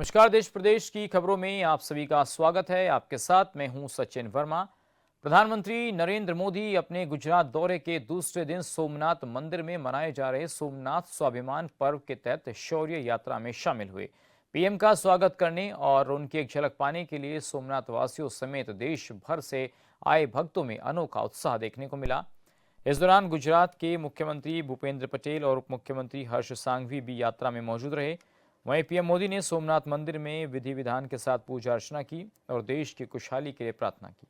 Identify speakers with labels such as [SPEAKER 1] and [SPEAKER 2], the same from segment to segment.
[SPEAKER 1] नमस्कार। देश प्रदेश की खबरों में आप सभी का स्वागत है। आपके साथ मैं हूं सचिन वर्मा। प्रधानमंत्री नरेंद्र मोदी अपने गुजरात दौरे के दूसरे दिन सोमनाथ मंदिर में मनाए जा रहे सोमनाथ स्वाभिमान पर्व के तहत शौर्य यात्रा में शामिल हुए। पीएम का स्वागत करने और उनकी एक झलक पाने के लिए सोमनाथ वासियों समेत देश भर से आए भक्तों में अनोखा उत्साह देखने को मिला। इस दौरान गुजरात के मुख्यमंत्री भूपेंद्र पटेल और उप मुख्यमंत्री हर्ष सांघवी भी यात्रा में मौजूद रहे। वहीं पीएम मोदी ने सोमनाथ मंदिर में विधि विधान के साथ पूजा अर्चना की और देश की खुशहाली के लिए प्रार्थना की।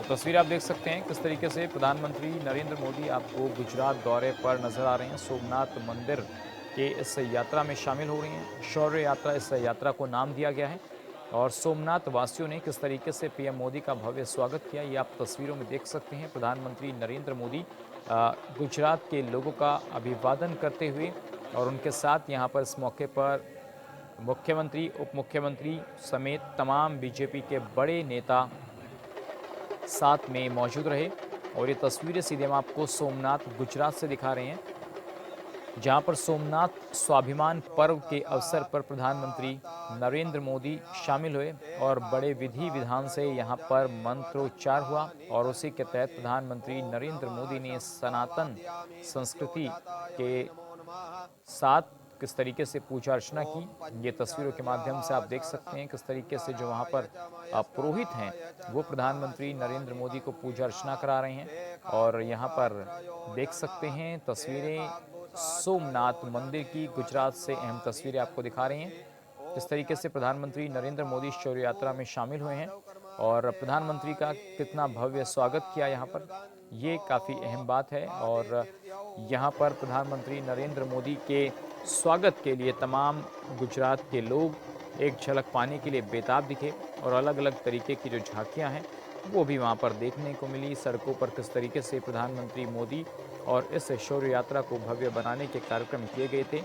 [SPEAKER 1] तस्वीर आप देख सकते हैं किस तरीके से प्रधानमंत्री नरेंद्र मोदी आपको गुजरात दौरे पर नजर आ रहे हैं। सोमनाथ मंदिर के इस यात्रा में शामिल हो रही हैं। शौर्य यात्रा इस यात्रा को नाम दिया गया है और सोमनाथ वासियों ने किस तरीके से पीएम मोदी का भव्य स्वागत किया ये आप तस्वीरों में देख सकते हैं। प्रधानमंत्री नरेंद्र मोदी गुजरात के लोगों का अभिवादन करते हुए और उनके साथ यहाँ पर इस मौके पर मुख्यमंत्री उप मुख्यमंत्री समेत तमाम बीजेपी के बड़े नेता साथ में मौजूद रहे। और ये तस्वीरें सीधे हम आपको सोमनाथ गुजरात से दिखा रहे हैं, जहां पर सोमनाथ स्वाभिमान पर्व के अवसर पर प्रधानमंत्री नरेंद्र मोदी शामिल हुए और बड़े विधि विधान से यहां पर मंत्रोच्चार हुआ और उसी के तहत प्रधानमंत्री नरेंद्र मोदी ने सनातन संस्कृति के साथ किस तरीके से पूजा अर्चना की। ये तस्वीरों के माध्यम से आप देख सकते हैं किस तरीके से जो वहाँ पर पुरोहित हैं वो प्रधानमंत्री नरेंद्र मोदी को पूजा अर्चना करा रहे हैं। और यहाँ पर देख सकते हैं तस्वीरें सोमनाथ मंदिर की गुजरात से अहम तस्वीरें आपको दिखा रही हैं किस तरीके से प्रधानमंत्री नरेंद्र मोदी शौर्य यात्रा में शामिल हुए हैं और प्रधानमंत्री का कितना भव्य स्वागत किया यहाँ पर, ये काफ़ी अहम बात है। और यहाँ पर प्रधानमंत्री नरेंद्र मोदी के स्वागत के लिए तमाम गुजरात के लोग एक झलक पाने के लिए बेताब दिखे और अलग अलग तरीके की जो झांकियाँ हैं वो भी वहाँ पर देखने को मिली। सड़कों पर किस तरीके से प्रधानमंत्री मोदी और इस शौर्य यात्रा को भव्य बनाने के कार्यक्रम किए गए थे।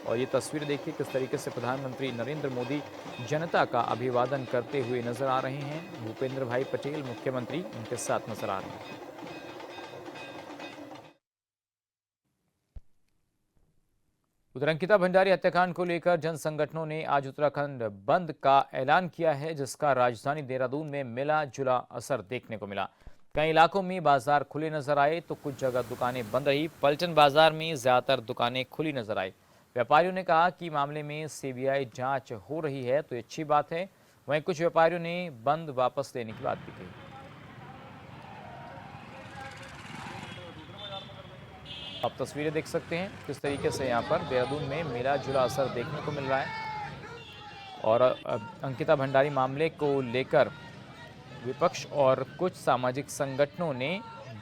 [SPEAKER 1] और ये तस्वीर देखिए किस तरीके से प्रधानमंत्री नरेंद्र मोदी जनता का अभिवादन करते हुए नजर आ रहे हैं। भूपेंद्र भाई पटेल मुख्यमंत्री उनके साथ नजर आ रहे हैं। उधर अंकिता भंडारी हत्याकांड को लेकर जन संगठनों ने आज उत्तराखंड बंद का ऐलान किया है, जिसका राजधानी देहरादून में मिला जुला असर देखने को मिला। कई इलाकों में बाजार खुले नजर आए तो कुछ जगह दुकानें बंद रही। पलटन बाजार में ज्यादातर दुकानें खुली नजर आई। व्यापारियों ने कहा कि मामले में सीबीआई जांच हो रही है तो अच्छी बात है। वहीं कुछ व्यापारियों ने बंद वापस लेने की बात भी कही। आप तस्वीरें देख सकते हैं किस तरीके से यहाँ पर देहरादून में मिला जुला असर देखने को मिल रहा है। और अंकिता भंडारी मामले को लेकर विपक्ष और कुछ सामाजिक संगठनों ने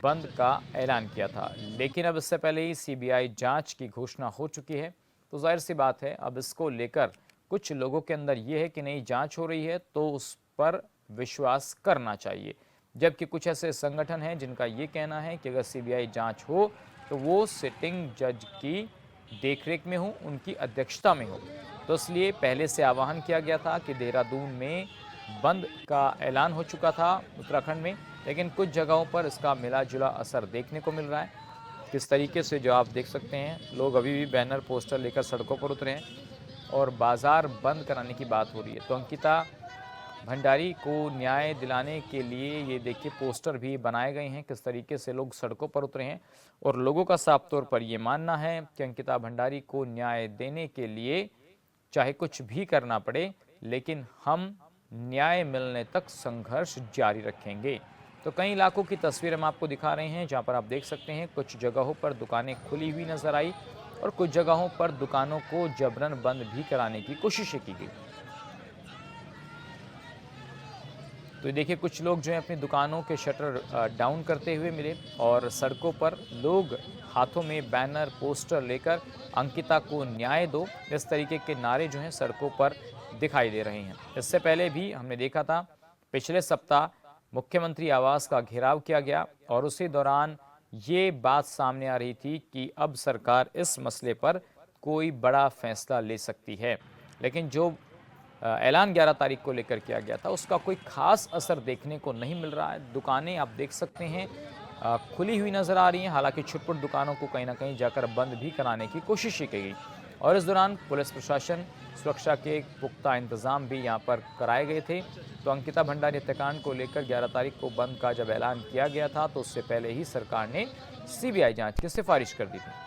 [SPEAKER 1] बंद का ऐलान किया था, लेकिन अब इससे पहले ही सीबीआई जांच की घोषणा हो चुकी है तो जाहिर सी बात है अब इसको लेकर कुछ लोगों के अंदर ये है कि नहीं, जांच हो रही है तो उस पर विश्वास करना चाहिए। जबकि कुछ ऐसे संगठन हैं जिनका ये कहना है कि अगर सीबीआई जांच हो तो वो सिटिंग जज की देखरेख में हो, उनकी अध्यक्षता में हो। तो इसलिए पहले से आह्वान किया गया था कि देहरादून में बंद का ऐलान हो चुका था उत्तराखंड में, लेकिन कुछ जगहों पर इसका मिला जुला असर देखने को मिल रहा है। किस तरीके से जो आप देख सकते हैं लोग अभी भी बैनर पोस्टर लेकर सड़कों पर उतरे हैं और बाजार बंद कराने की बात हो रही है। तो अंकिता भंडारी को न्याय दिलाने के लिए ये देखिए पोस्टर भी बनाए गए हैं, किस तरीके से लोग सड़कों पर उतरे हैं और लोगों का साफ तौर पर ये मानना है कि अंकिता भंडारी को न्याय देने के लिए चाहे कुछ भी करना पड़े, लेकिन हम न्याय मिलने तक संघर्ष जारी रखेंगे। तो कई इलाकों की तस्वीर हम आपको दिखा रहे हैं जहां पर आप देख सकते हैं कुछ जगहों पर दुकानें खुली हुई नजर आई और कुछ जगहों पर दुकानों को जबरन बंद भी कराने की कोशिशें की गई। तो देखिए कुछ लोग जो हैं अपनी दुकानों के शटर डाउन करते हुए मिले और सड़कों पर लोग हाथों में बैनर पोस्टर लेकर अंकिता को न्याय दो इस तरीके के नारे जो हैं सड़कों पर दिखाई दे रहे हैं। इससे पहले भी हमने देखा था पिछले सप्ताह मुख्यमंत्री आवास का घेराव किया गया और उसी दौरान ये बात सामने आ रही थी कि अब सरकार इस मसले पर कोई बड़ा फैसला ले सकती है। लेकिन जो ऐलान 11 तारीख को लेकर किया गया था, उसका कोई खास असर देखने को नहीं मिल रहा है। दुकानें आप देख सकते हैं खुली हुई नज़र आ रही हैं, हालांकि छुट-पुट दुकानों को कहीं न कहीं जाकर बंद भी कराने की कोशिश की गई और इस दौरान पुलिस प्रशासन, सुरक्षा के पुख्ता इंतज़ाम भी यहाँ पर कराए गए थे। तो अंकिता भंडारी हत्याकांड को लेकर 11 तारीख को बंद का जब ऐलान किया गया था, तो उससे पहले ही सरकार ने सीबीआई जांच की सिफारिश कर दी थी।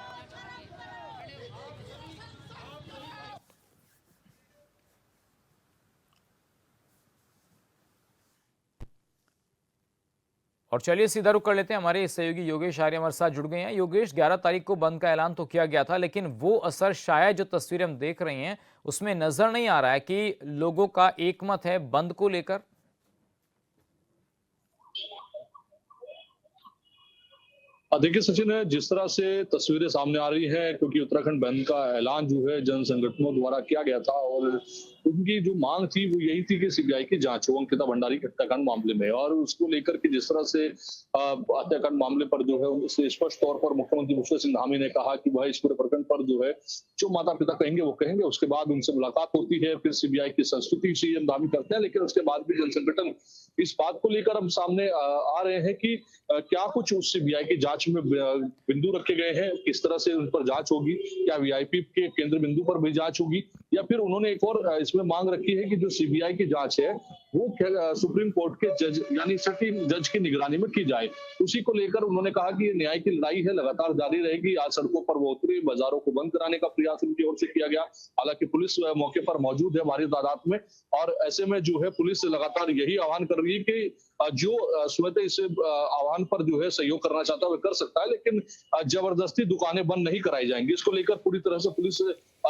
[SPEAKER 1] और चलिए सीधा रुख कर लेते हैं, हमारे सहयोगी योगेश आर्य हमारे साथ जुड़ गए हैं। योगेश, 11 तारीख को बंद का ऐलान तो किया गया था, लेकिन वो असर शायद जो तस्वीरें हम देख रहे हैं उसमें नजर नहीं आ रहा है कि लोगों का एकमत है बंद को लेकर।
[SPEAKER 2] देखिए सचिन, जिस तरह से तस्वीरें सामने आ रही है, क्योंकि उत्तराखंड बंद का ऐलान जो है जन संगठनों द्वारा किया गया था और उनकी जो मांग थी वो यही थी कि सीबीआई की जांच हो अंकिता भंडारी हत्याकांड मामले में। और उसको लेकर के जिस तरह से हत्याकांड मामले पर जो है उनसे स्पष्ट तौर पर मुख्यमंत्री पुष्कर सिंह धामी ने कहा कि वह इस पूरे प्रकरण पर जो है जो माता पिता कहेंगे वो कहेंगे, उसके बाद उनसे मुलाकात होती है, फिर सीबीआई की संस्तुति सीएम धामी करते हैं। लेकिन उसके बाद भी जन संगठन इस बात को लेकर हम सामने आ रहे हैं कि क्या कुछ उस सीबीआई की जांच में बिंदु रखे गए हैं, किस तरह से उन पर जांच होगी, क्या वीआईपी के केंद्र बिंदु पर भी जांच होगी, या फिर उन्होंने एक और इसमें मांग रखी है कि जो सीबीआई की जांच है वो सुप्रीम कोर्ट के जज यानी सिटिंग जज की निगरानी में की जाए। उसी को लेकर उन्होंने कहा कि ये न्याय की लड़ाई है, लगातार जारी रहेगी। आज सड़कों पर वो उतरे, बाजारों को बंद कराने का प्रयास उनकी ओर से किया गया। हालांकि पुलिस मौके पर मौजूद है भारी तादाद में, और ऐसे में जो है पुलिस लगातार यही आह्वान कर रही है कि जो स्वतः इस आह्वान पर जो है सहयोग करना चाहता है वह कर सकता है, लेकिन जबरदस्ती दुकानें बंद नहीं कराई जाएंगी। इसको लेकर पूरी तरह से पुलिस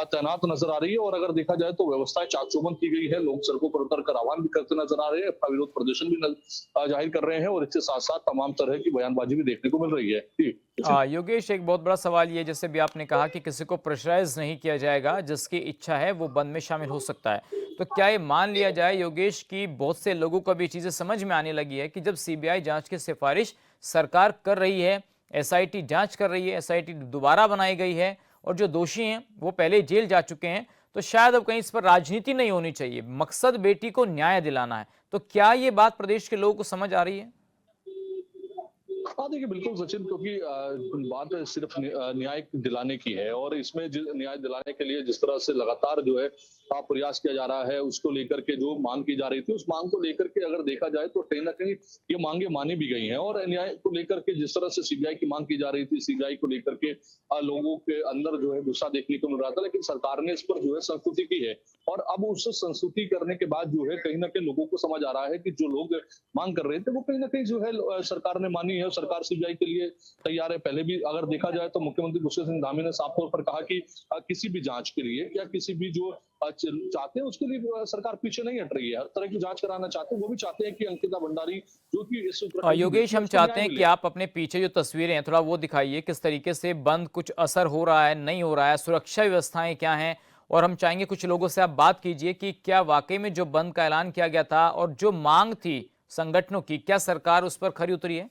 [SPEAKER 2] तैनात नजर आ रही है और अगर देखा जाए तो व्यवस्थाएं चाक-चौबंद की गई है। लोग सड़कों पर उतरकर आह्वान भी करते नजर आ रहे हैं, अपना विरोध प्रदर्शन भी जाहिर कर रहे हैं और इसके साथ साथ तमाम तरह की बयानबाजी भी देखने को मिल रही है। जी।
[SPEAKER 1] योगेश, एक बहुत बड़ा सवाल ये, जैसे भी आपने कहा कि किसी को प्रेशराइज नहीं किया जाएगा, जिसकी इच्छा है वो बंद में शामिल हो सकता है। तो क्या ये मान लिया जाए योगेश कि बहुत से लोगों को भी चीजें समझ में आने लगी है कि जब सीबीआई जांच की सिफारिश सरकार कर रही है, एसआईटी जांच कर रही है, एसआईटी दोबारा बनाई गई है और जो दोषी हैं वो पहले जेल जा चुके हैं, तो शायद अब कहीं इस पर राजनीति नहीं होनी चाहिए, मकसद बेटी को न्याय दिलाना है। तो क्या ये बात प्रदेश के लोगों को समझ आ रही है?
[SPEAKER 2] हाँ, देखिए बिल्कुल सचिन, क्योंकि बात सिर्फ न्याय दिलाने की है और इसमें न्याय दिलाने के लिए जिस तरह से लगातार जो है प्रयास किया जा रहा है, उसको लेकर के जो मांग की जा रही थी उस मांग को लेकर के अगर देखा जाए तो कहीं ना कहीं ये मांगे मानी भी गई हैं। और न्याय को लेकर के जिस तरह से सीबीआई की मांग की जा रही थी, सीबीआई को लेकर के लोगों के अंदर जो है गुस्सा देखने को मिल रहा था, लेकिन सरकार ने इस पर जो है संस्तुति की है। और अब उस संस्तुति करने के बाद जो है कहीं ना कहीं लोगों को समझ आ रहा है कि जो लोग मांग कर रहे थे वो कहीं ना कहीं जो है सरकार ने मानी है। सरकार सीबीआई के लिए तैयार है। पहले भी अगर देखा जाए तो मुख्यमंत्री पुष्कर सिंह धामी ने साफ तौर पर कहा कि किसी भी जांच के लिए या किसी भी जो चाहते हैं उसके लिए सरकार पीछे नहीं हट रही है। हर तरह की जांच कराना चाहते हैं। वो भी चाहते हैं कि अंकिता भंडारी जो कि इस
[SPEAKER 1] और
[SPEAKER 2] उत्तराखंड की
[SPEAKER 1] योगेश,
[SPEAKER 2] बेटी है
[SPEAKER 1] हम
[SPEAKER 2] उसको
[SPEAKER 1] चाहते
[SPEAKER 2] न्याय
[SPEAKER 1] हैं कि
[SPEAKER 2] मिले।
[SPEAKER 1] आप अपने पीछे जो तस्वीरें हैं थोड़ा वो दिखाइए, किस तरीके से बंद कुछ असर हो रहा है, नहीं हो रहा है, सुरक्षा व्यवस्थाएं क्या हैं। और हम चाहेंगे कुछ लोगों से आप बात कीजिए कि क्या वाकई में जो बंद का ऐलान किया गया था और जो मांग थी संगठनों की, क्या सरकार उस पर खरी उतरी है?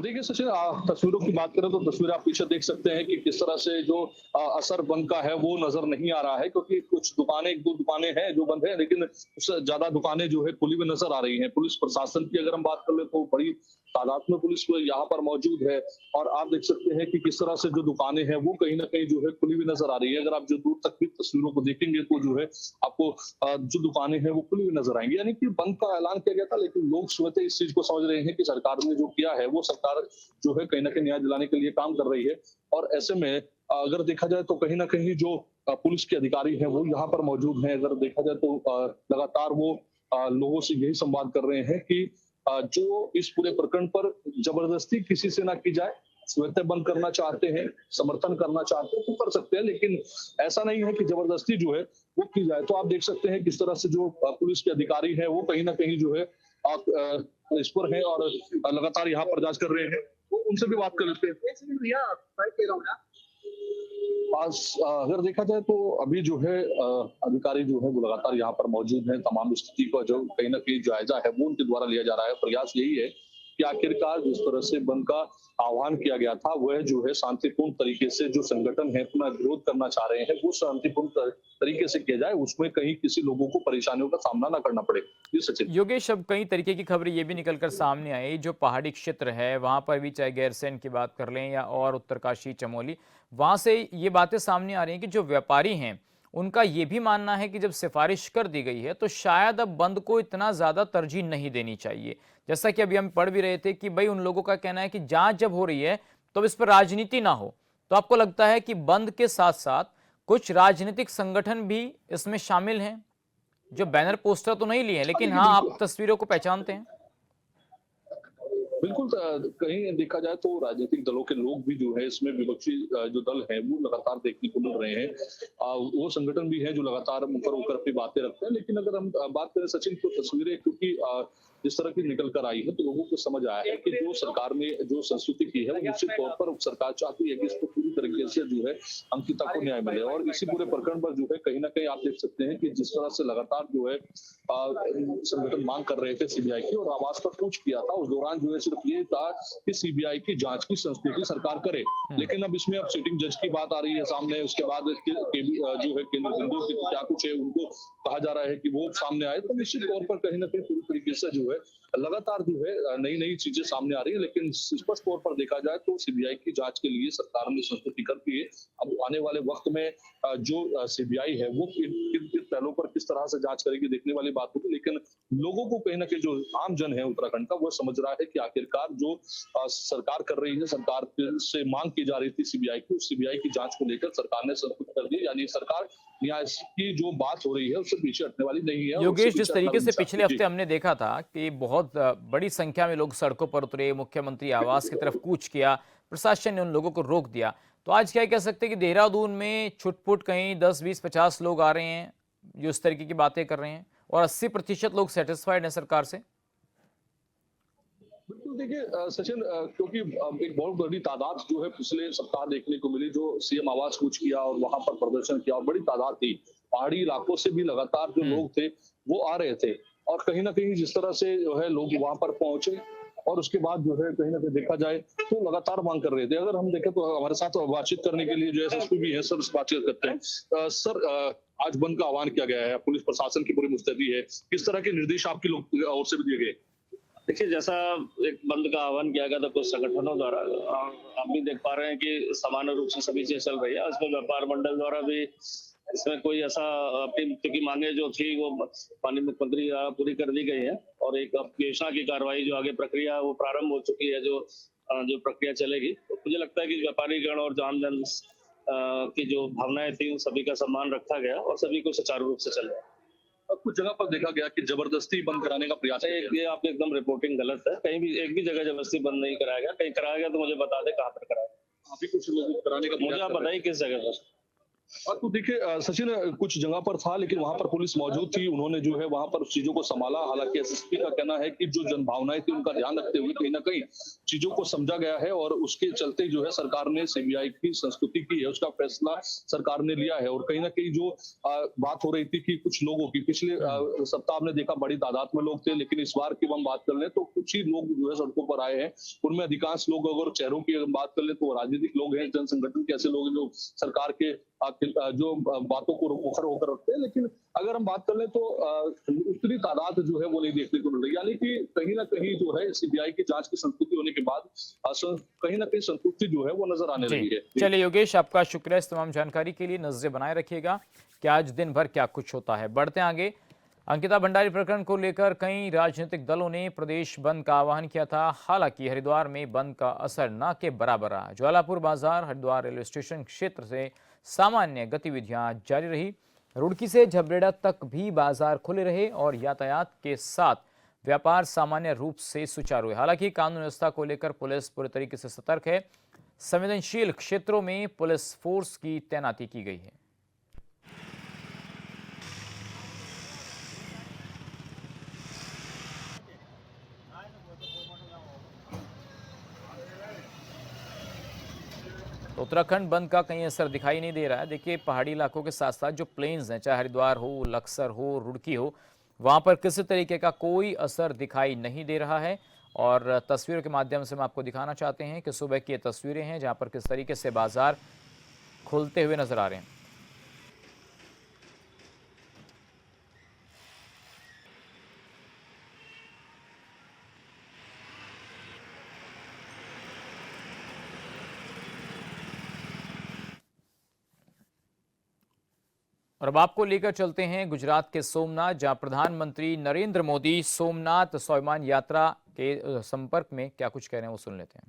[SPEAKER 2] देखिए सचिन, तस्वीरों की बात करें तो तस्वीर आप पीछे देख सकते हैं कि किस तरह से जो असर बंद का है वो नजर नहीं आ रहा है, क्योंकि कुछ दुकानें, एक दो दुकानें हैं जो बंद है, लेकिन उससे ज्यादा दुकानें जो है खुली हुई नजर आ रही हैं। पुलिस प्रशासन की अगर हम बात कर ले तो बड़ी तादाद में पुलिस यहाँ पर मौजूद है और आप देख सकते हैं कि किस तरह से जो दुकानें हैं वो कहीं ना कहीं जो है खुली हुई नजर आ रही है। अगर आप जो दूर तक की तस्वीरों को देखेंगे तो जो है आपको जो दुकानें हैं वो खुली हुई नजर आएंगी। यानी कि बंद का ऐलान किया गया था, लेकिन लोग स्वतः इस चीज को समझ रहे हैं कि सरकार ने जो किया है वो सरकार जो है कहीं ना कहीं न्याय दिलाने के लिए काम कर रही है। और ऐसे में अगर देखा जाए तो कहीं ना कहीं जो पुलिस के अधिकारी हैं वो यहाँ पर मौजूद हैं। अगर देखा जाए तो लगातार वो लोगों से यही संवाद कर रहे हैं कि जो इस पूरे प्रकरण पर जबरदस्ती किसी से ना की जाए। स्वतः बंद करना चाहते हैं, समर्थन करना चाहते हैं तो कर सकते हैं, लेकिन ऐसा नहीं है कि जबरदस्ती जो है वो की जाए। तो आप देख सकते हैं किस तरह से जो पुलिस के अधिकारी हैं वो कहीं ना कहीं जो है इस पर है और लगातार यहाँ पर जांच कर रहे हैं। तो उनसे भी बात कर लेते हैं। आज अगर देखा जाए तो अभी जो है अधिकारी जो है वो लगातार यहाँ पर मौजूद हैं। तमाम स्थिति का जो कहीं ना कहीं जायजा है वो उनके द्वारा लिया जा रहा है। प्रयास यही है कि आखिरकार जिस तरह से बंद का आह्वान किया गया था वह जो है शांतिपूर्ण तरीके से जो संगठन है अपना विरोध करना चाह रहे हैं वो शांतिपूर्ण तरीके से किया जाए, उसमें कहीं किसी लोगों को परेशानियों का सामना ना करना पड़े। जी सचिन।
[SPEAKER 1] योगेश, अब कई तरीके की खबरें ये भी निकलकर सामने आई, जो पहाड़ी क्षेत्र है वहां पर भी, चाहे गैरसैंण की बात कर लें या और उत्तरकाशी, चमोली, वहां से ये बातें सामने आ रही हैं कि जो व्यापारी हैं उनका ये भी मानना है कि जब सिफारिश कर दी गई है तो शायद अब बंद को इतना ज्यादा तरजीह नहीं देनी चाहिए। जैसा कि अभी हम पढ़ भी रहे थे कि भाई उन लोगों का कहना है कि जांच जब हो रही है तो इस पर राजनीति ना हो। तो आपको लगता है कि बंद के साथ साथ कुछ राजनीतिक संगठन भी इसमें शामिल हैं? जो बैनर पोस्टर तो नहीं लिए हैं,
[SPEAKER 2] हाँ,
[SPEAKER 1] लेकिन
[SPEAKER 2] देखिए
[SPEAKER 1] हाँ,
[SPEAKER 2] बिल्कुल।
[SPEAKER 1] आप तस्वीरों को पहचानते हैं।
[SPEAKER 2] बिल्कुल कहीं देखा जाए तो राजनीतिक दलों के लोग भी जो है इसमें विपक्षी जो दल है वो लगातार देखने को मिल रहे हैं। वो संगठन भी है जो लगातार ऊपर होकर अपनी बातें रखते हैं, लेकिन अगर हम बात करें सचिन तो तस्वीरें क्योंकि जिस तरह की निकल कर आई है तो लोगों को समझ आया है कि जो सरकार ने जो संस्कृति की है वो निश्चित तौर पर सरकार चाहती है कि इसको पूरी तरीके से जो है अंकिता को न्याय मिले, और इसी पूरे प्रकरण पर जो है कहीं ना कहीं आप देख सकते हैं कि जिस तरह से लगातार जो है संगठन मांग कर रहे थे सीबीआई की और आवाज पर पूछ किया था, उस दौरान जो है सिर्फ ये था कि सीबीआई की जांच की संस्कृति सरकार करे। लेकिन अब इसमें अब सिटिंग जज की बात आ रही है सामने, उसके बाद जो है केंद्र बिंदु की क्या कुछ है उनको कहा जा रहा है कि वो सामने आए, तो निश्चित तौर पर कहीं ना कहीं पूरी तरीके से जो है लगातार जो है नई नई चीजें सामने आ रही है। लेकिन स्पष्ट तौर पर देखा जाए तो सीबीआई की जांच के लिए सरकार ने संस्तुति कर दी है। अब आने वाले वक्त में जो सीबीआई है वो किन किन पहलों पर किस तरह से जांच करेगी देखने वाली बात होगी, लेकिन लोगों को कहीं ना कहीं जो आम जन है उत्तराखंड का वो समझ रहा है कि आखिरकार जो सरकार कर रही है, सरकार से मांग की जा रही थी सीबीआई की, उस सीबीआई की जांच को लेकर सरकार ने सब कुछ कर दिया, यानी सरकार न्याय की जो बात हो रही है उससे पीछे हटने वाली नहीं है और उससे
[SPEAKER 1] योगेश, जिस
[SPEAKER 2] पीछे हटना
[SPEAKER 1] तरीके
[SPEAKER 2] भी
[SPEAKER 1] से
[SPEAKER 2] नहीं
[SPEAKER 1] पिछले
[SPEAKER 2] चाहती। जी।
[SPEAKER 1] हफ्ते हमने देखा था कि बहुत बड़ी संख्या में लोग सड़कों पर उतरे, मुख्यमंत्री आवास की तरफ कूच किया, प्रशासन ने उन लोगों को रोक दिया। तो आज क्या कह सकते हैं कि देहरादून में छुटपुट कहीं 10, 20, 50 लोग आ रहे हैं जो इस तरीके की बातें कर रहे हैं और 80% लोग सेटिस्फाइड हैं सरकार से?
[SPEAKER 2] बिल्कुल देखिए सचिन क्योंकि एक बहुत बड़ी तादाद जो है पिछले सप्ताह देखने को मिली जो सीएम आवास कूच किया और वहां पर प्रदर्शन किया और बड़ी तादाद थी। पहाड़ी इलाकों से भी लगातार जो
[SPEAKER 1] हम्म।
[SPEAKER 2] लोग थे वो आ रहे थे, और कहीं ना कहीं जिस तरह से जो है लोग वहां पर पहुंचे और उसके बाद जो है कहीं ना कहीं देखा जाए तो लगातार मांग कर रहे थे। अगर हम देखें तो हमारे साथ बातचीत करने के लिए जो एसएसपी भी है सर से बातचीत करते हैं। सर आज बंद का आह्वान किया गया है, पुलिस प्रशासन की पूरी मुस्तैदी है, किस तरह के निर्देश आपकी लोग ओर से भी दिए गए?
[SPEAKER 3] देखिए, जैसा एक बंद का आह्वान किया गया था कुछ संगठनों द्वारा, आप भी देख पा रहे हैं कि सामान्य रूप से सभी चीजें चल रही है। इसमें व्यापार मंडल द्वारा भी इसमें कोई ऐसा अपनी क्योंकि मांगे जो थी वो माननीय मुख्यमंत्री द्वारा पूरी कर दी गई है और एक अब योजना की कार्रवाई जो आगे प्रक्रिया है वो प्रारंभ हो चुकी है, जो प्रक्रिया चलेगी। तो मुझे लगता है कि व्यापारीगण और जो आम जन की जो भावनाएं थी उन सभी का सम्मान रखा गया और सभी को सुचारू रूप से चल रहा है।
[SPEAKER 2] कुछ जगह पर देखा गया कि जबरदस्ती बंद कराने का प्रयास किया गया।
[SPEAKER 3] ये आपकी एकदम रिपोर्टिंग गलत है। कहीं भी एक भी जगह जबरदस्ती बंद नहीं कराया गया। कहीं कराया गया तो मुझे बता दें कहाँ पर कराया।
[SPEAKER 2] अभी कुछ लोग कराने का
[SPEAKER 3] मुझे
[SPEAKER 2] प्रयास
[SPEAKER 3] आप
[SPEAKER 2] कर रहे
[SPEAKER 3] बताइए
[SPEAKER 2] हैं।
[SPEAKER 3] किस जगह पर।
[SPEAKER 2] तो देखिए सचिन कुछ जगह पर था लेकिन वहां पर पुलिस मौजूद थी, उन्होंने जो है वहां पर चीजों को संभाला। हालांकि एसएसपी का कहना है कि जो जनभावनाएं थी उनका ध्यान रखते हुए कहीं ना कहीं चीजों को समझा गया है और उसके चलते जो है सरकार ने सीबीआई की संस्तुति की है, उसका फैसला सरकार ने लिया है। और कहीं ना कहीं जो बात हो रही थी कि कुछ लोगों की पिछले सप्ताह हमने देखा बड़ी तादाद में लोग थे, लेकिन इस बार की हम बात कर लें तो कुछ ही लोग जो है सड़कों पर आए हैं। उनमें अधिकांश लोग अगर चेहरों की बात कर ले तो राजनीतिक लोग हैं, जन संगठन के ऐसे लोग हैं जो सरकार के जो बातों को मुखर होकर रखते हैं। लेकिन अगर हम बात कर लें तो उतनी तादाद जो है वो नहीं देखने को मिल रही, यानी कि कहीं ना कहीं जो है सीबीआई की जांच की संस्तुति होने के बाद कहीं ना कहीं संतुष्टि जो है वो नजर आने लगी है।
[SPEAKER 1] चलिए योगेश, आपका शुक्रिया इस तमाम जानकारी के लिए। नजरें बनाए रखिएगा कि आज दिन भर क्या कुछ होता है। बढ़ते आगे, अंकिता भंडारी प्रकरण को लेकर कई राजनीतिक दलों ने प्रदेश बंद का आह्वान किया था। हालांकि हरिद्वार में बंद का असर न के बराबर रहा। ज्वालापुर बाजार, हरिद्वार रेलवे स्टेशन क्षेत्र से सामान्य गतिविधियां जारी रही। रुड़की से झबरेड़ा तक भी बाजार खुले रहे और यातायात के साथ व्यापार सामान्य रूप से सुचारू है। हालांकि कानून व्यवस्था को लेकर पुलिस पूरी तरीके से सतर्क है। संवेदनशील क्षेत्रों में पुलिस फोर्स की तैनाती की गई है। तो उत्तराखंड बंद का कहीं असर दिखाई नहीं दे रहा है। देखिए, पहाड़ी इलाकों के साथ साथ जो प्लेन्स हैं, चाहे हरिद्वार हो, लक्सर हो, रुड़की हो, वहां पर किसी तरीके का कोई असर दिखाई नहीं दे रहा है। और तस्वीरों के माध्यम से हम आपको दिखाना चाहते हैं कि सुबह की ये तस्वीरें हैं जहां पर किस तरीके से बाजार खुलते हुए नजर आ रहे हैं। और अब आपको लेकर चलते हैं गुजरात के सोमनाथ, जहां प्रधानमंत्री नरेंद्र मोदी सोमनाथ स्वाभिमान यात्रा के संपर्क में क्या कुछ कह रहे हैं, वो सुन लेते हैं।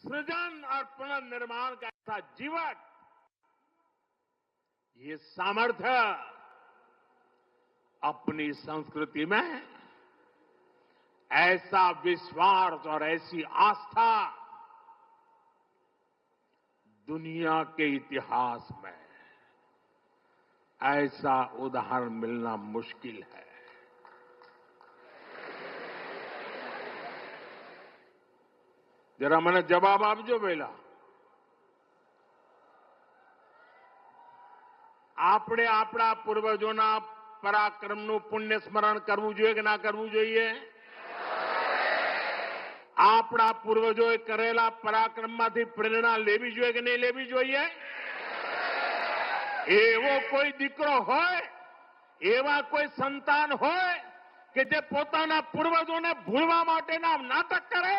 [SPEAKER 4] सृजन और पुनर्निर्माण का ऐसा जीवन, ये सामर्थ्य अपनी संस्कृति में, ऐसा विश्वास और ऐसी आस्था दुनिया के इतिहास में ऐसा उदाहरण मिलना मुश्किल है। जरा मैंने जवाब आपजो પેલા આપણે આપણા પૂર્વજોના પરાક્રમનું પુણ્ય સ્મરણ કરવું જોઈએ કે ના કરવું જોઈએ? આપણા પૂર્વજોએ કરેલા પરાક્રમમાંથી પ્રેરણા લેવી જોઈએ કે નહીં લેવી જોઈએ? એવો કોઈ દીકરો હોય, એવા કોઈ સંતાન હોય કે જે પોતાના પૂર્વજોને ભૂલવા માટેના નાટક કરે?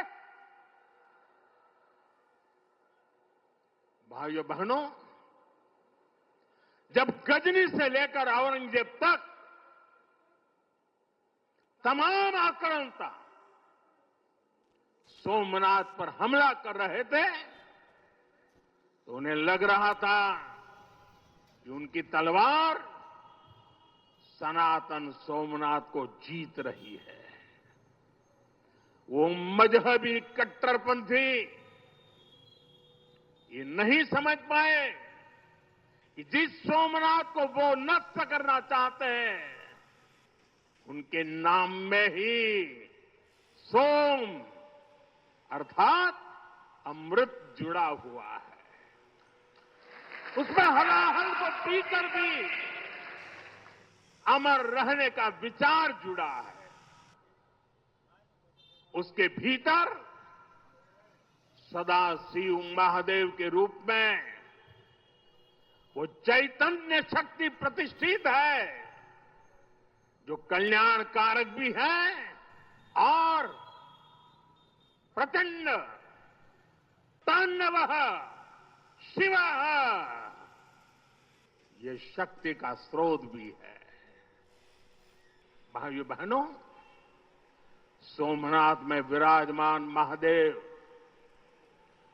[SPEAKER 4] भाइयों बहनों, जब गजनी से लेकर औरंगजेब तक तमाम आक्रांता सोमनाथ पर हमला कर रहे थे, तो उन्हें लग रहा था कि उनकी तलवार सनातन सोमनाथ को जीत रही है। वो मजहबी कट्टरपंथी ये नहीं समझ पाए कि जिस सोमनाथ को वो नष्ट करना चाहते हैं, उनके नाम में ही सोम अर्थात अमृत जुड़ा हुआ है। उसमें हलाहल को पीकर भी अमर रहने का विचार जुड़ा है। उसके भीतर सदा शिव महादेव के रूप में वो चैतन्य शक्ति प्रतिष्ठित है, जो कल्याण कारक भी है और प्रचंड तांडवः शिवः, ये शक्ति का स्रोत भी है। भाइयों बहनों, सोमनाथ में विराजमान महादेव,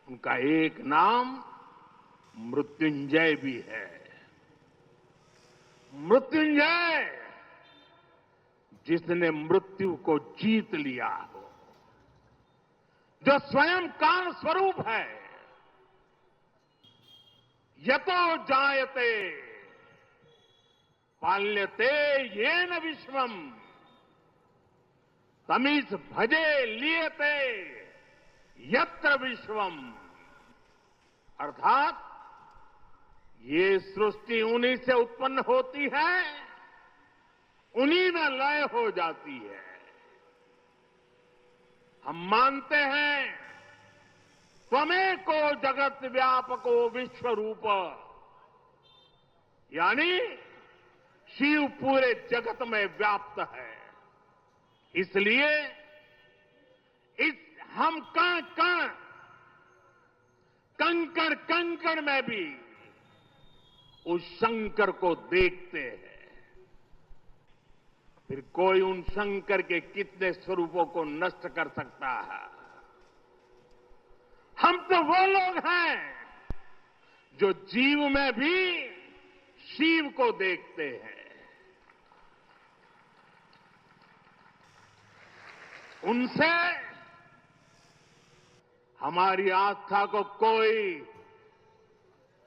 [SPEAKER 4] उनका एक नाम मृत्युंजय भी है। मृत्युंजय, जिसने मृत्यु को जीत लिया हो, जो स्वयं काल स्वरूप है। यतो जायते पाल्यते येन विश्वम तमीस भजे लियते यत्र विश्वम, अर्थात ये सृष्टि उन्हीं से उत्पन्न होती है, उन्हीं में लय हो जाती है। हम मानते हैं त्वमेको जगत व्यापको विश्व रूप, यानी शिव पूरे जगत में व्याप्त है। इसलिए इस हम कण कण, कंकड़ कंकड़ में भी उस शंकर को देखते हैं। फिर कोई उन शंकर के कितने स्वरूपों को नष्ट कर सकता है? हम तो वो लोग हैं जो जीव में भी शिव को देखते हैं। उनसे हमारी आस्था को कोई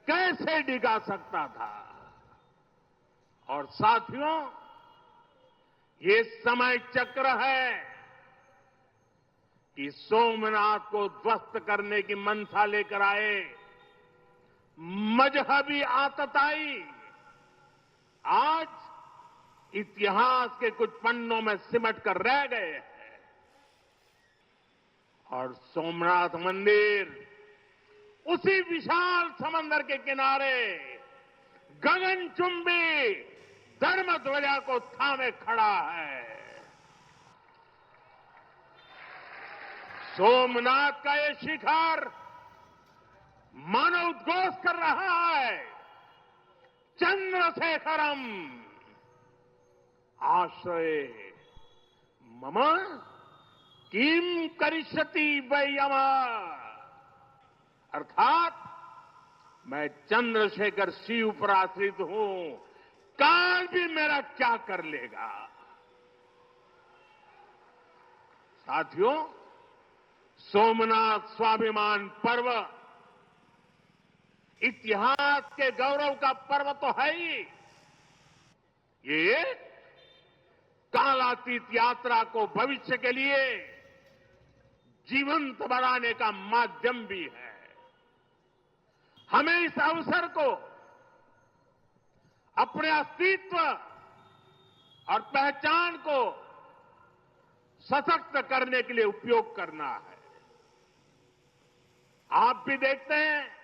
[SPEAKER 4] कैसे डिगा सकता था? और साथियों, ये समय चक्र है कि सोमनाथ को ध्वस्त करने की मंशा लेकर आए मजहबी आतताई आज इतिहास के कुछ पन्नों में सिमट कर रह गए हैं। और सोमनाथ मंदिर उसी विशाल समंदर के किनारे गगनचुंबी धर्म ध्वजा को थामे खड़ा है। सोमनाथ का ये शिखर मानो उद्घोष कर रहा है, चंद्रशेखरम आश्रय मम किम करिष्यति वै यमः, अर्थात मैं चंद्रशेखर शिव पर आश्रित हूं, काल भी मेरा क्या कर लेगा। साथियों, सोमनाथ स्वाभिमान पर्व इतिहास के गौरव का पर्व तो है ही, ये कालातीत यात्रा को भविष्य के लिए जीवंत बनाने का माध्यम भी है। हमें इस अवसर को अपने अस्तित्व और पहचान को सशक्त करने के लिए उपयोग करना है। आप भी देखते हैं,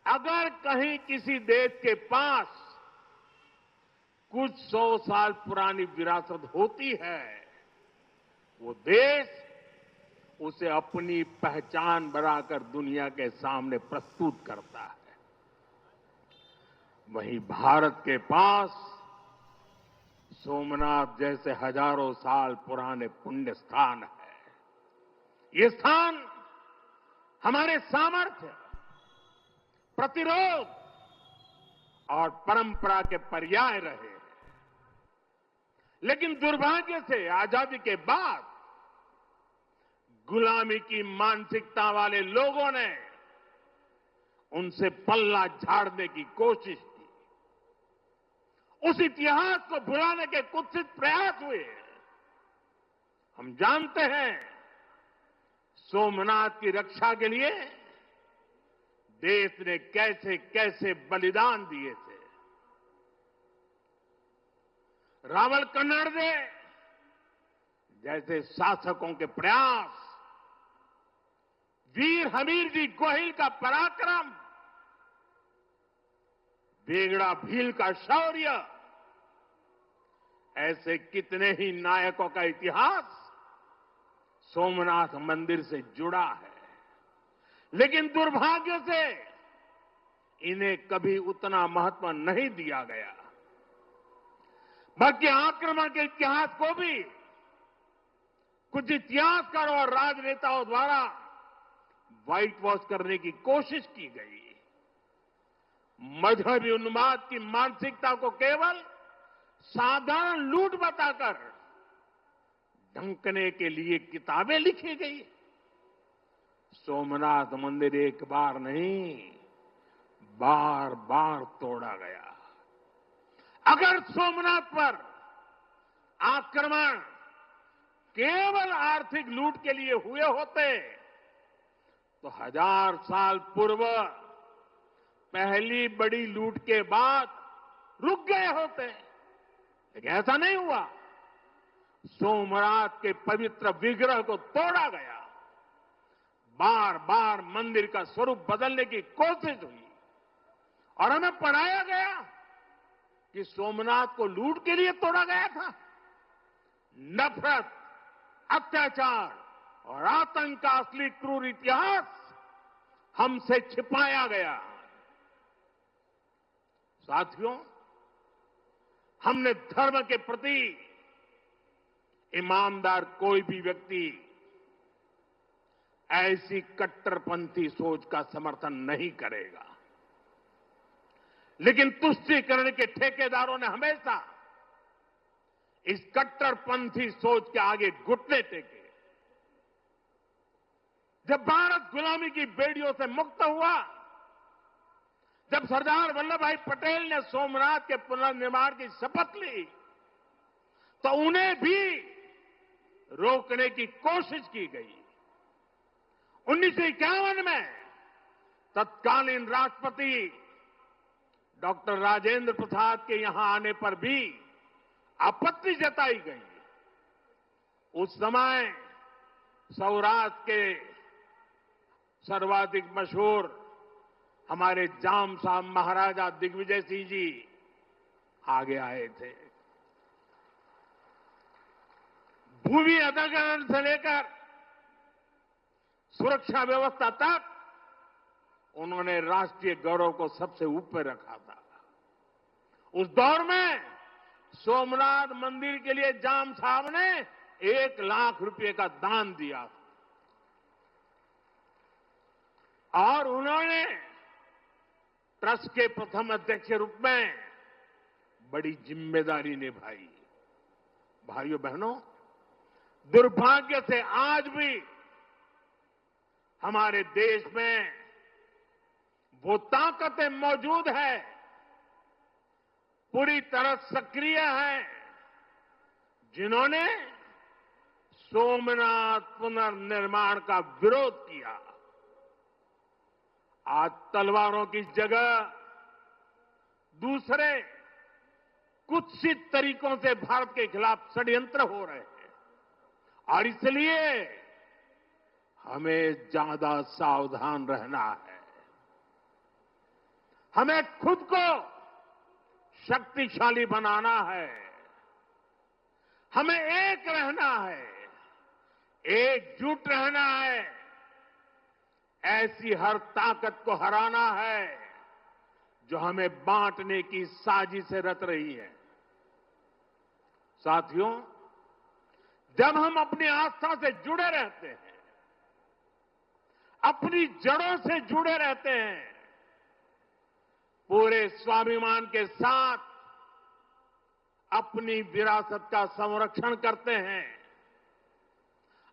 [SPEAKER 4] अगर कहीं किसी देश के पास कुछ 100 साल पुरानी विरासत होती है, वो देश उसे अपनी पहचान बनाकर दुनिया के सामने प्रस्तुत करता है। वहीं भारत के पास सोमनाथ जैसे हजारों साल पुराने पुण्य स्थान है। ये स्थान हमारे सामर्थ्य, प्रतिरोध और परंपरा के पर्याय रहे हैं। लेकिन दुर्भाग्य से आजादी के बाद गुलामी की मानसिकता वाले लोगों ने उनसे पल्ला झाड़ने की कोशिश की। उस इतिहास को भुलाने के कुत्सित प्रयास हुए। हम जानते हैं, सोमनाथ की रक्षा के लिए देश ने कैसे कैसे बलिदान दिए थे। रावल कन्नड़े जैसे शासकों के प्रयास, वीर हमीर जी गोहिल का पराक्रम, बेगड़ा भील का शौर्य, ऐसे कितने ही नायकों का इतिहास सोमनाथ मंदिर से जुड़ा है। लेकिन दुर्भाग्य से इन्हें कभी उतना महत्व नहीं दिया गया। बल्कि आक्रमण के इतिहास को भी कुछ इतिहासकारों और राजनेताओं द्वारा व्हाइट वॉश करने की कोशिश की गई। मजहबी उन्माद की मानसिकता को केवल साधारण लूट बताकर ढंकने के लिए किताबें लिखी गई। सोमनाथ मंदिर एक बार नहीं, बार बार तोड़ा गया। अगर सोमनाथ पर आक्रमण केवल आर्थिक लूट के लिए हुए होते तो 1000 साल पूर्व पहली बड़ी लूट के बाद रुक गए होते। लेकिन ऐसा नहीं हुआ। सोमनाथ के पवित्र विग्रह को तोड़ा गया। बार बार मंदिर का स्वरूप बदलने की कोशिश हुई और हमें पढ़ाया गया कि सोमनाथ को लूट के लिए तोड़ा गया था। नफरत, अत्याचार और आतंक का असली क्रूर इतिहास हमसे छिपाया गया। साथियों, हमने धर्म के प्रति ईमानदार कोई भी व्यक्ति ऐसी कट्टरपंथी सोच का समर्थन नहीं करेगा। लेकिन तुष्टीकरण के ठेकेदारों ने हमेशा इस कट्टरपंथी सोच के आगे घुटने टेके। जब भारत गुलामी की बेड़ियों से मुक्त हुआ, जब सरदार वल्लभ भाई पटेल ने सोमनाथ के पुनर्निर्माण की शपथ ली, तो उन्हें भी रोकने की कोशिश की गई। 1951 में तत्कालीन राष्ट्रपति डॉक्टर राजेंद्र प्रसाद के यहां आने पर भी आपत्ति जताई गई। उस समय सौराष्ट्र के सर्वाधिक मशहूर हमारे जाम साहब महाराजा दिग्विजय सिंह जी आगे आए थे। भूमि अधिग्रहण से लेकर सुरक्षा व्यवस्था तक उन्होंने राष्ट्रीय गौरव को सबसे ऊपर रखा था। उस दौर में सोमनाथ मंदिर के लिए जाम साहब ने 1 लाख रुपए का दान दिया और उन्होंने ट्रस्ट के प्रथम अध्यक्ष के रूप में बड़ी जिम्मेदारी निभाई। भाइयों बहनों, दुर्भाग्य से आज भी हमारे देश में वो ताकतें मौजूद है, पूरी तरह सक्रिय है, जिन्होंने सोमनाथ पुनर्निर्माण का विरोध किया। आज तलवारों की जगह दूसरे कुत्सित तरीकों से भारत के खिलाफ षड्यंत्र हो रहे हैं और इसलिए हमें ज्यादा सावधान रहना है। हमें खुद को शक्तिशाली बनाना है, हमें एक रहना है, एकजुट रहना है, ऐसी हर ताकत को हराना है जो हमें बांटने की साजिश रच रही है। साथियों, जब हम अपनी आस्था से जुड़े रहते हैं, अपनी जड़ों से जुड़े रहते हैं, पूरे स्वाभिमान के साथ अपनी विरासत का संरक्षण करते हैं,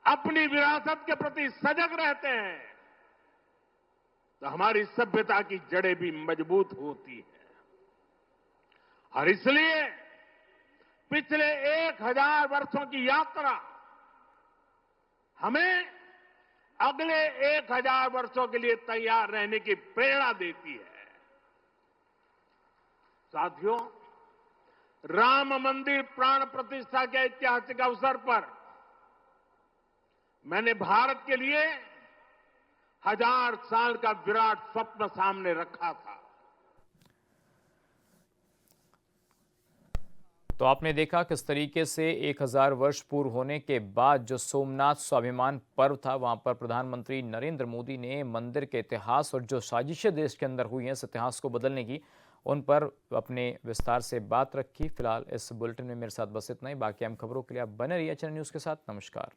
[SPEAKER 4] अपनी विरासत के प्रति सजग रहते हैं, तो हमारी सभ्यता की जड़ें भी मजबूत होती है। और इसलिए पिछले 1000 वर्षों की यात्रा हमें अगले 1000 वर्षों के लिए तैयार रहने की प्रेरणा देती है। साथियों, राम मंदिर प्राण प्रतिष्ठा के ऐतिहासिक अवसर पर मैंने भारत के लिए 1000 साल का विराट स्वप्न सामने रखा था।
[SPEAKER 1] तो आपने देखा किस तरीके से 1000 वर्ष पूर्व होने के बाद जो सोमनाथ स्वाभिमान पर्व था, वहां पर प्रधानमंत्री नरेंद्र मोदी ने मंदिर के इतिहास और जो साजिशें देश के अंदर हुई हैं इस इतिहास को बदलने की, उन पर अपने विस्तार से बात रखी। फिलहाल इस बुलेटिन में मेरे साथ बस इतना ही। बाकी अहम खबरों के लिए आप बने रहिए चैनल न्यूज़ के साथ। नमस्कार।